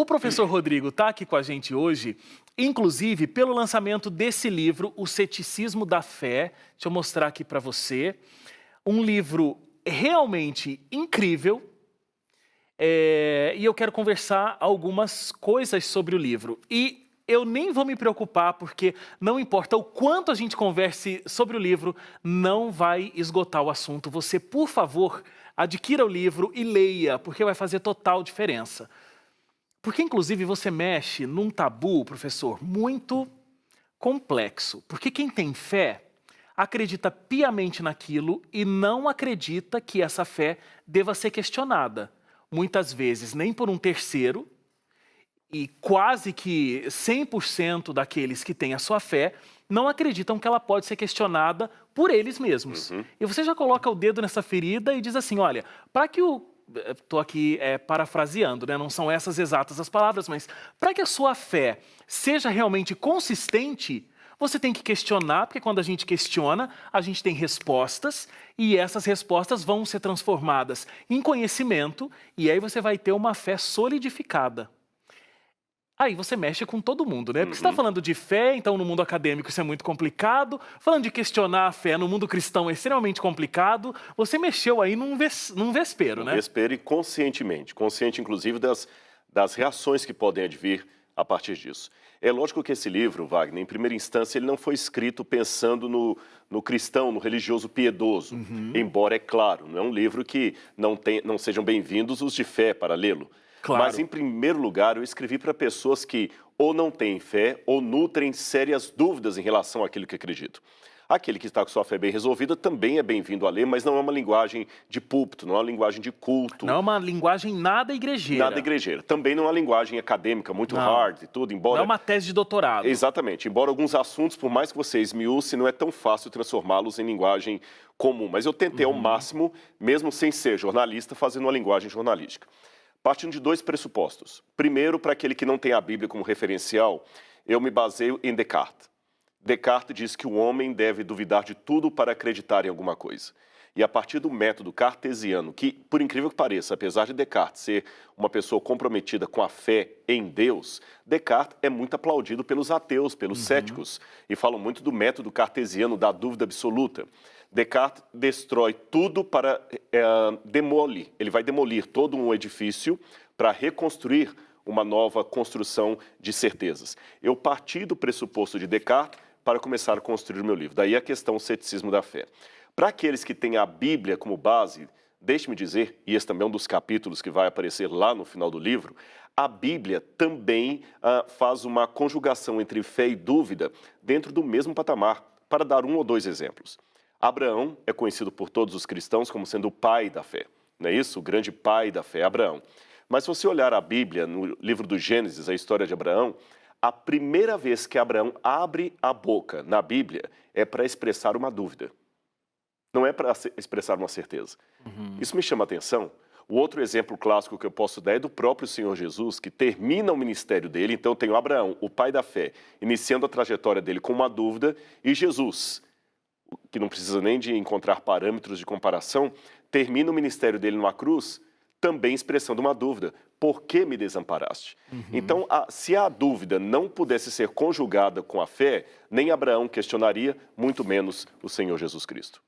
professor Rodrigo está aqui com a gente hoje, inclusive pelo lançamento desse livro, O Ceticismo da Fé. Deixa eu mostrar aqui para você. Um livro realmente incrível. E eu quero conversar algumas coisas sobre o livro. E eu nem vou me preocupar, porque não importa o quanto a gente converse sobre o livro, não vai esgotar o assunto. Você, por favor, adquira o livro e leia, porque vai fazer total diferença. Porque, inclusive, você mexe num tabu, professor, muito complexo. Porque quem tem fé acredita piamente naquilo e não acredita que essa fé deva ser questionada. Muitas vezes nem por um terceiro, e quase que 100% daqueles que têm a sua fé não acreditam que ela pode ser questionada por eles mesmos. E você já coloca o dedo nessa ferida e diz assim, olha, para que o... Estou aqui parafraseando, né? Não são essas exatas as palavras, mas para que a sua fé seja realmente consistente, você tem que questionar, porque quando a gente questiona, a gente tem respostas, e essas respostas vão ser transformadas em conhecimento, e aí você vai ter uma fé solidificada. Aí você mexe com todo mundo, né? Porque você está falando de fé, então no mundo acadêmico isso é muito complicado. Falando de questionar a fé no mundo cristão é extremamente complicado. Você mexeu aí num vespeiro, né? Num vespeiro e conscientemente. Consciente, inclusive, das reações que podem advir a partir disso. É lógico que esse livro, Wagner, em primeira instância, ele não foi escrito pensando no cristão, no religioso piedoso. Embora, é claro, não é um livro que não sejam bem-vindos os de fé para lê-lo. Claro. Mas, em primeiro lugar, eu escrevi para pessoas que ou não têm fé ou nutrem sérias dúvidas em relação àquilo que acreditam. Aquele que está com sua fé bem resolvida também é bem-vindo a ler, mas não é uma linguagem de púlpito, não é uma linguagem de culto. Não é uma linguagem nada igrejeira. Nada igrejeira. Também não é uma linguagem acadêmica, muito hard e tudo, embora... Não é uma tese de doutorado. Exatamente. Embora alguns assuntos, por mais que você esmiúce, não é tão fácil transformá-los em linguagem comum. Mas eu tentei ao máximo, mesmo sem ser jornalista, fazendo uma linguagem jornalística. Partindo de dois pressupostos. Primeiro, para aquele que não tem a Bíblia como referencial, eu me baseio em Descartes. Descartes diz que o homem deve duvidar de tudo para acreditar em alguma coisa. E a partir do método cartesiano, que, por incrível que pareça, apesar de Descartes ser uma pessoa comprometida com a fé em Deus, Descartes é muito aplaudido pelos ateus, pelos céticos, e falam muito do método cartesiano da dúvida absoluta. Descartes destrói tudo para demolir. Ele vai demolir todo um edifício para reconstruir uma nova construção de certezas. Eu parti do pressuposto de Descartes para começar a construir o meu livro. Daí a questão ceticismo da fé. Para aqueles que têm a Bíblia como base, deixe-me dizer, e esse também é um dos capítulos que vai aparecer lá no final do livro, a Bíblia também faz uma conjugação entre fé e dúvida dentro do mesmo patamar. Para dar um ou dois exemplos. Abraão é conhecido por todos os cristãos como sendo o pai da fé. Não é isso? O grande pai da fé, Abraão. Mas se você olhar a Bíblia, no livro do Gênesis, a história de Abraão, a primeira vez que Abraão abre a boca na Bíblia é para expressar uma dúvida. Não é para expressar uma certeza. Isso me chama a atenção. O outro exemplo clássico que eu posso dar é do próprio Senhor Jesus, que termina o ministério dele. Então, tem Abraão, o pai da fé, iniciando a trajetória dele com uma dúvida, e Jesus, que não precisa nem de encontrar parâmetros de comparação, termina o ministério dele numa cruz, também expressando uma dúvida. Por que me desamparaste? Então, se a dúvida não pudesse ser conjugada com a fé, nem Abraão questionaria, muito menos o Senhor Jesus Cristo.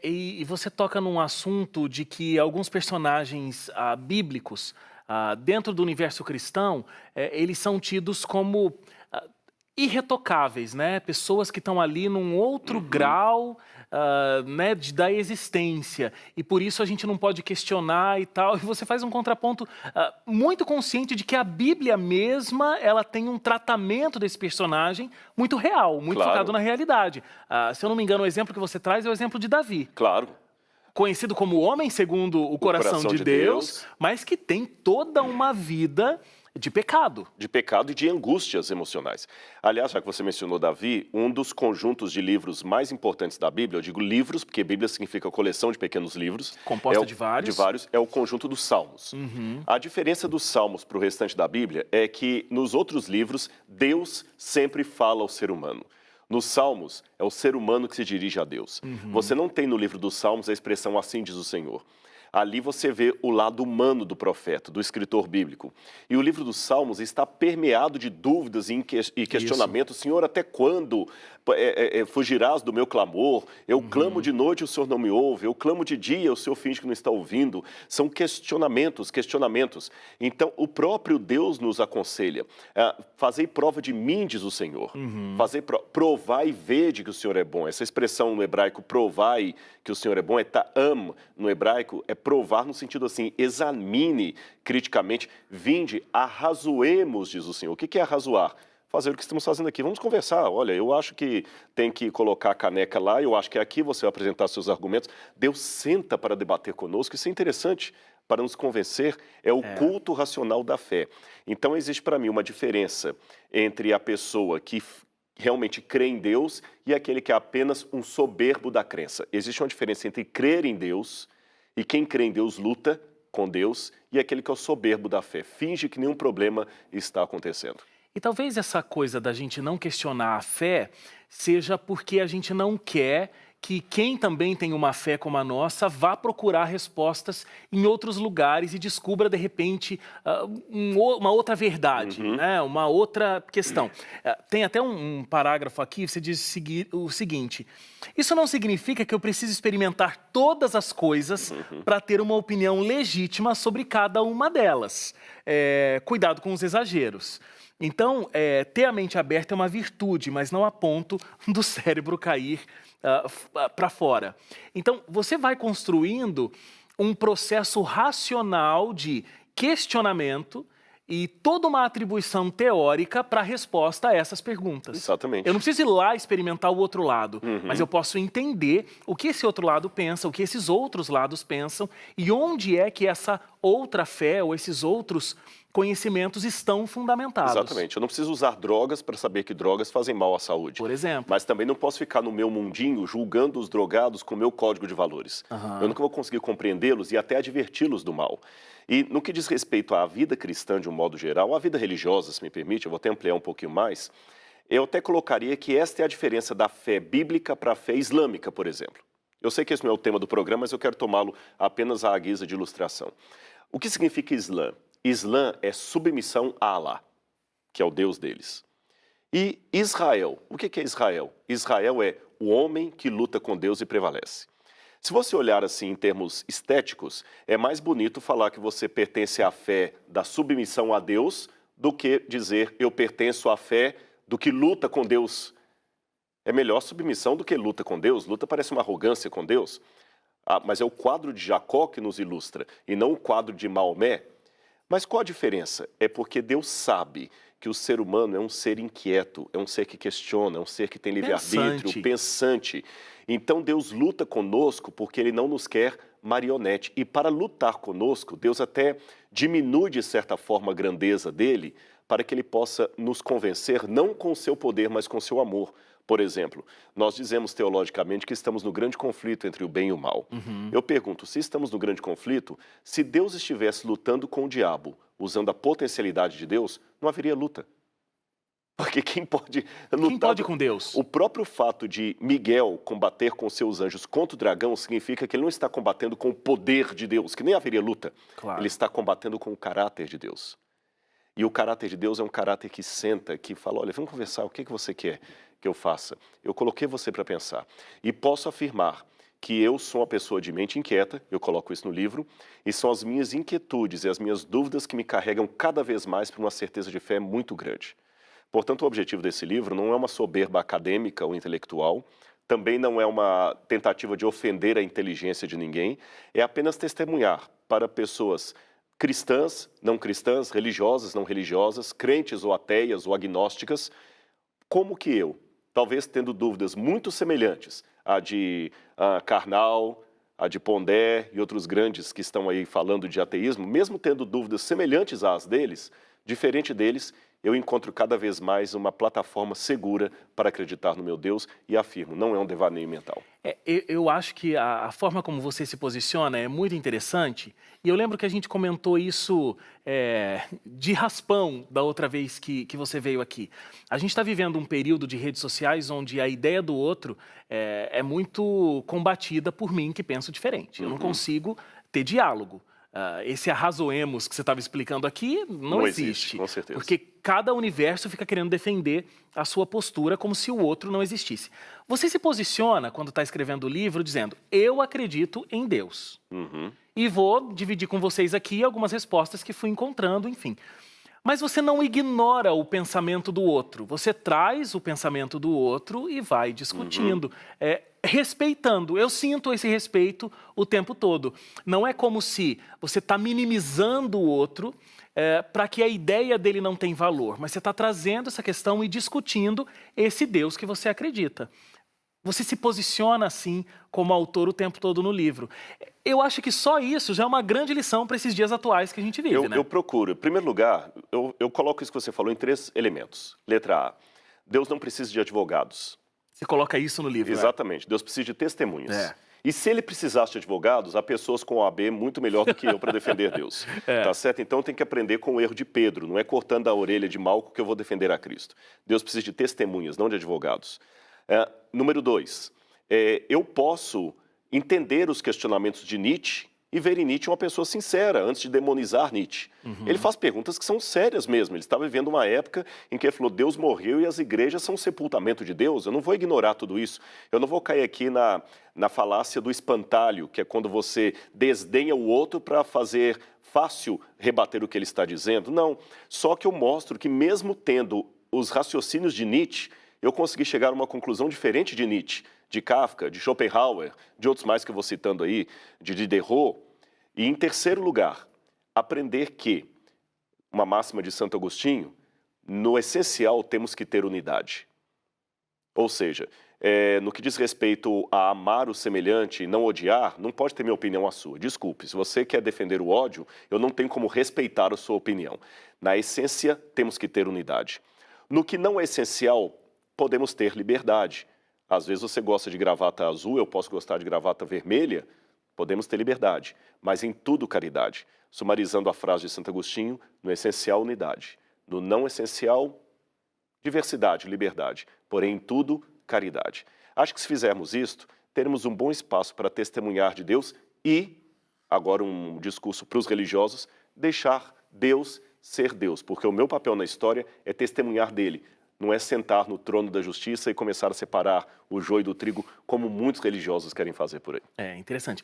E você toca num assunto de que alguns personagens bíblicos, dentro do universo cristão, eles são tidos como irretocáveis, né? Pessoas que estão ali num outro grau né, da existência. E por isso a gente não pode questionar e tal. E você faz um contraponto muito consciente de que a Bíblia mesma, ela tem um tratamento desse personagem muito real, muito focado na realidade. Se eu não me engano, o exemplo que você traz é o exemplo de Davi. Claro. Conhecido como homem segundo o coração de Deus, mas que tem toda uma vida de pecado. De pecado e de angústias emocionais. Aliás, já que você mencionou Davi, um dos conjuntos de livros mais importantes da Bíblia, eu digo livros, porque Bíblia significa coleção de pequenos livros. Composta de vários. De vários, é o conjunto dos Salmos. A diferença dos Salmos para o restante da Bíblia é que nos outros livros, Deus sempre fala ao ser humano. Nos Salmos, é o ser humano que se dirige a Deus. Você não tem no livro dos Salmos a expressão assim diz o Senhor. Ali você vê o lado humano do profeta, do escritor bíblico. E o livro dos Salmos está permeado de dúvidas e questionamentos. Senhor, até quando fugirás do meu clamor? Eu clamo de noite, o Senhor não me ouve. Eu clamo de dia, o Senhor finge que não está ouvindo. São questionamentos. Então, o próprio Deus nos aconselha. Fazei prova de mim, diz o Senhor. Provai e vede que o Senhor é bom. Essa expressão no hebraico, provai que o Senhor é bom, é ta'am no hebraico, é provar no sentido assim, examine criticamente, vinde, arrazoemos, diz o Senhor. O que é arrazoar? Fazer o que estamos fazendo aqui. Vamos conversar. Olha, eu acho que tem que colocar a caneca lá, eu acho que é aqui, você vai apresentar seus argumentos. Deus senta para debater conosco, isso é interessante, para nos convencer, é o culto racional da fé. Então, existe para mim uma diferença entre a pessoa que realmente crê em Deus e aquele que é apenas um soberbo da crença. Existe uma diferença entre crer em Deus e quem crê em Deus luta com Deus e aquele que é o soberbo da fé, finge que nenhum problema está acontecendo. E talvez essa coisa da gente não questionar a fé seja porque a gente não quer que quem também tem uma fé como a nossa vá procurar respostas em outros lugares e descubra, de repente, uma outra verdade, né? Uma outra questão. Tem até um parágrafo aqui, você diz o seguinte: isso não significa que eu preciso experimentar todas as coisas para ter uma opinião legítima sobre cada uma delas. Cuidado com os exageros. Então, ter a mente aberta é uma virtude, mas não a ponto do cérebro cair para fora. Então, você vai construindo um processo racional de questionamento e toda uma atribuição teórica para a resposta a essas perguntas. Exatamente. Eu não preciso ir lá experimentar o outro lado, mas eu posso entender o que esse outro lado pensa, o que esses outros lados pensam e onde é que essa outra fé ou esses outros conhecimentos estão fundamentados. Exatamente. Eu não preciso usar drogas para saber que drogas fazem mal à saúde. Por exemplo. Mas também não posso ficar no meu mundinho julgando os drogados com o meu código de valores. Eu nunca vou conseguir compreendê-los e até adverti-los do mal. E no que diz respeito à vida cristã de um modo geral, à vida religiosa, se me permite, eu vou até ampliar um pouquinho mais, eu até colocaria que esta é a diferença da fé bíblica para a fé islâmica, por exemplo. Eu sei que esse não é o tema do programa, mas eu quero tomá-lo apenas à guisa de ilustração. O que significa Islã? Islã é submissão a Alá, que é o Deus deles. E Israel, o que é Israel? Israel é o homem que luta com Deus e prevalece. Se você olhar assim em termos estéticos, é mais bonito falar que você pertence à fé da submissão a Deus do que dizer eu pertenço à fé do que luta com Deus. É melhor submissão do que luta com Deus. Luta parece uma arrogância com Deus. Mas é o quadro de Jacó que nos ilustra e não o quadro de Maomé. Mas qual a diferença? É porque Deus sabe que o ser humano é um ser inquieto, é um ser que questiona, é um ser que tem livre-arbítrio, pensante. Então Deus luta conosco porque Ele não nos quer marionete. E para lutar conosco, Deus até diminui de certa forma a grandeza dele para que Ele possa nos convencer não com o seu poder, mas com o seu amor. Por exemplo, nós dizemos teologicamente que estamos no grande conflito entre o bem e o mal. Eu pergunto, se estamos no grande conflito, se Deus estivesse lutando com o diabo, usando a potencialidade de Deus, não haveria luta. Porque quem pode lutar... Quem pode com Deus? O próprio fato de Miguel combater com seus anjos contra o dragão significa que ele não está combatendo com o poder de Deus, que nem haveria luta. Claro. Ele está combatendo com o caráter de Deus. E o caráter de Deus é um caráter que senta, que fala, olha, vamos conversar, o que você quer que eu faça? Eu coloquei você para pensar. E posso afirmar que eu sou uma pessoa de mente inquieta, eu coloco isso no livro, e são as minhas inquietudes e as minhas dúvidas que me carregam cada vez mais para uma certeza de fé muito grande. Portanto, o objetivo desse livro não é uma soberba acadêmica ou intelectual, também não é uma tentativa de ofender a inteligência de ninguém, é apenas testemunhar para pessoas cristãs, não cristãs, religiosas, não religiosas, crentes ou ateias ou agnósticas, como que eu, talvez tendo dúvidas muito semelhantes à de Karnal, a de Pondé e outros grandes que estão aí falando de ateísmo, mesmo tendo dúvidas semelhantes às deles, diferente deles, eu encontro cada vez mais uma plataforma segura para acreditar no meu Deus e afirmo, não é um devaneio mental. Eu acho que a forma como você se posiciona é muito interessante e eu lembro que a gente comentou isso de raspão da outra vez que você veio aqui. A gente está vivendo um período de redes sociais onde a ideia do outro é muito combatida por mim que penso diferente. Eu não consigo ter diálogo. Esse arrazoemos que você estava explicando aqui não existe. Com certeza. Porque cada universo fica querendo defender a sua postura como se o outro não existisse. Você se posiciona, quando está escrevendo o livro, dizendo, eu acredito em Deus. E vou dividir com vocês aqui algumas respostas que fui encontrando, enfim. Mas você não ignora o pensamento do outro. Você traz o pensamento do outro e vai discutindo, respeitando. Eu sinto esse respeito o tempo todo. Não é como se você está minimizando o outro para que a ideia dele não tenha valor, mas você está trazendo essa questão e discutindo esse Deus que você acredita. Você se posiciona assim como autor o tempo todo no livro. Eu acho que só isso já é uma grande lição para esses dias atuais que a gente vive, né? Eu procuro. Em primeiro lugar, eu coloco isso que você falou em 3 elementos. Letra A, Deus não precisa de advogados. Você coloca isso no livro, Exatamente. Deus precisa de testemunhas. E se ele precisasse de advogados, há pessoas com OAB muito melhor do que eu para defender Deus. Tá certo? Então tem que aprender com o erro de Pedro. Não é cortando a orelha de Malco que eu vou defender a Cristo. Deus precisa de testemunhas, não de advogados. Número 2, eu posso entender os questionamentos de Nietzsche e ver em Nietzsche uma pessoa sincera, antes de demonizar Nietzsche. Ele faz perguntas que são sérias mesmo. Ele está vivendo uma época em que ele falou, Deus morreu e as igrejas são o sepultamento de Deus. Eu não vou ignorar tudo isso. Eu não vou cair aqui na falácia do espantalho, que é quando você desdenha o outro para fazer fácil rebater o que ele está dizendo. Não, só que eu mostro que mesmo tendo os raciocínios de Nietzsche, eu consegui chegar a uma conclusão diferente de Nietzsche, de Kafka, de Schopenhauer, de outros mais que eu vou citando aí, de Diderot. E, em terceiro lugar, aprender que, uma máxima de Santo Agostinho, no essencial temos que ter unidade. Ou seja, no que diz respeito a amar o semelhante e não odiar, não pode ter minha opinião a sua. Desculpe, se você quer defender o ódio, eu não tenho como respeitar a sua opinião. Na essência, temos que ter unidade. No que não é essencial, podemos ter liberdade. Às vezes você gosta de gravata azul, eu posso gostar de gravata vermelha, podemos ter liberdade. Mas em tudo, caridade. Sumarizando a frase de Santo Agostinho, no essencial, unidade. No não essencial, diversidade, liberdade. Porém, em tudo, caridade. Acho que se fizermos isto, teremos um bom espaço para testemunhar de Deus e, agora um discurso para os religiosos, deixar Deus ser Deus. Porque o meu papel na história é testemunhar dele. Não é sentar no trono da justiça e começar a separar o joio do trigo, como muitos religiosos querem fazer por aí. É interessante.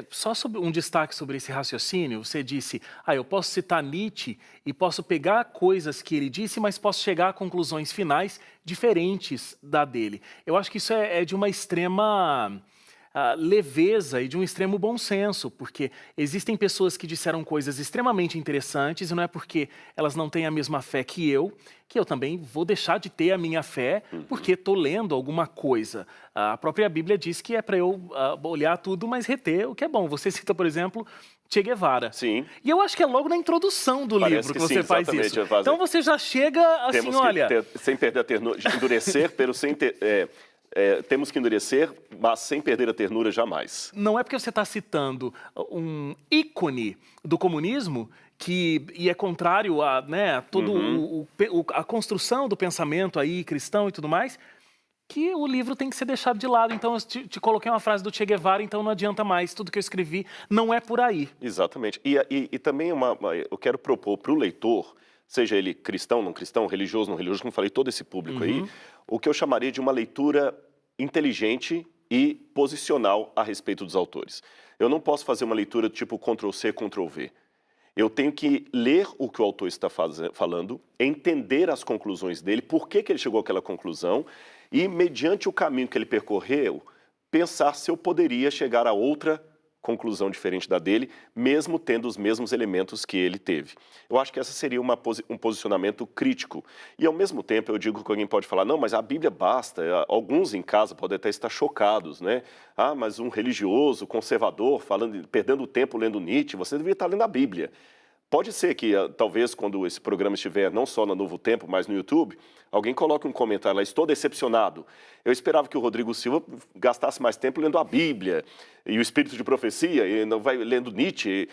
Só sobre um destaque sobre esse raciocínio, você disse, eu posso citar Nietzsche e posso pegar coisas que ele disse, mas posso chegar a conclusões finais diferentes da dele. Eu acho que isso é de uma extrema leveza e de um extremo bom senso, porque existem pessoas que disseram coisas extremamente interessantes e não é porque elas não têm a mesma fé que eu também vou deixar de ter a minha fé porque estou lendo alguma coisa. A própria Bíblia diz que é para eu olhar tudo, mas reter o que é bom. Você cita, por exemplo, Che Guevara. Sim. E eu acho que é logo na introdução do livro que você faz isso. Então você já chega assim, Temos olha... sem perder a ternura, endurecer, temos que endurecer, mas sem perder a ternura jamais. Não é porque você está citando um ícone do comunismo e é contrário a a construção do pensamento aí cristão e tudo mais, que o livro tem que ser deixado de lado. Então eu te coloquei uma frase do Che Guevara, então não adianta mais, tudo que eu escrevi não é por aí. Exatamente. E também eu quero propor para o leitor, seja ele cristão, não cristão, religioso, não religioso, como falei, todo esse público aí, o que eu chamaria de uma leitura inteligente e posicional a respeito dos autores. Eu não posso fazer uma leitura tipo Ctrl+C, Ctrl+V. Eu tenho que ler o que o autor está falando, entender as conclusões dele, por que ele chegou àquela conclusão e, mediante o caminho que ele percorreu, pensar se eu poderia chegar a outra conclusão diferente da dele, mesmo tendo os mesmos elementos que ele teve. Eu acho que essa seria um posicionamento crítico. E, ao mesmo tempo, eu digo que alguém pode falar, não, mas a Bíblia basta. Alguns em casa podem até estar chocados, né? Mas um religioso, conservador, perdendo tempo lendo Nietzsche, você deveria estar lendo a Bíblia. Pode ser que, talvez, quando esse programa estiver não só no Novo Tempo, mas no YouTube, alguém coloque um comentário lá, estou decepcionado. Eu esperava que o Rodrigo Silva gastasse mais tempo lendo a Bíblia e o Espírito de Profecia, e não vai lendo Nietzsche.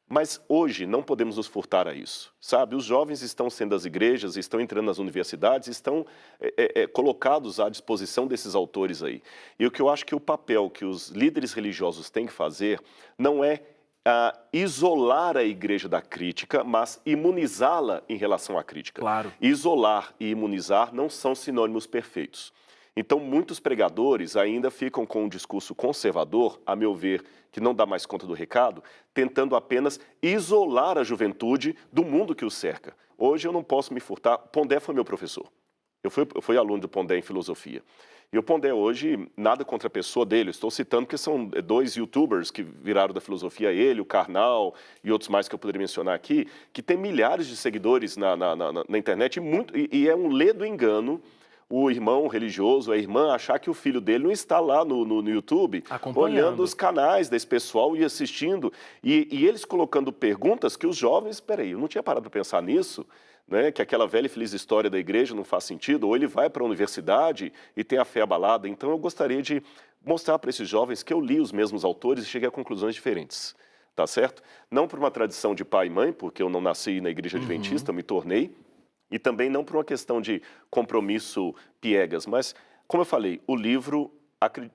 Mas hoje não podemos nos furtar a isso, sabe? Os jovens estão sendo das igrejas, estão entrando nas universidades, estão colocados à disposição desses autores aí. E o que eu acho que o papel que os líderes religiosos têm que fazer não é isolar a igreja da crítica, mas imunizá-la em relação à crítica. Claro. Isolar e imunizar não são sinônimos perfeitos. Então, muitos pregadores ainda ficam com um discurso conservador, a meu ver, que não dá mais conta do recado, tentando apenas isolar a juventude do mundo que o cerca. Hoje eu não posso me furtar. Pondé foi meu professor. Eu fui aluno do Pondé em filosofia. E o Pondé hoje, nada contra a pessoa dele, estou citando que são 2 youtubers que viraram da filosofia, ele, o Karnal e outros mais que eu poderia mencionar aqui, que tem milhares de seguidores na internet e é um ledo engano o irmão religioso, a irmã, achar que o filho dele não está lá no YouTube, olhando os canais desse pessoal e assistindo, e eles colocando perguntas que os jovens, peraí, eu não tinha parado para pensar nisso, né, que aquela velha e feliz história da igreja não faz sentido, ou ele vai para a universidade e tem a fé abalada. Então eu gostaria de mostrar para esses jovens que eu li os mesmos autores e cheguei a conclusões diferentes, tá certo? Não por uma tradição de pai e mãe, porque eu não nasci na igreja adventista, eu me tornei, e também não por uma questão de compromisso piegas, mas, como eu falei, o livro,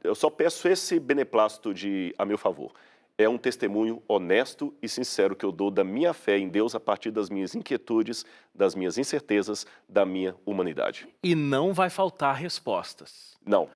eu só peço esse beneplácito a meu favor. É um testemunho honesto e sincero que eu dou da minha fé em Deus a partir das minhas inquietudes, das minhas incertezas, da minha humanidade. E não vai faltar respostas. Não.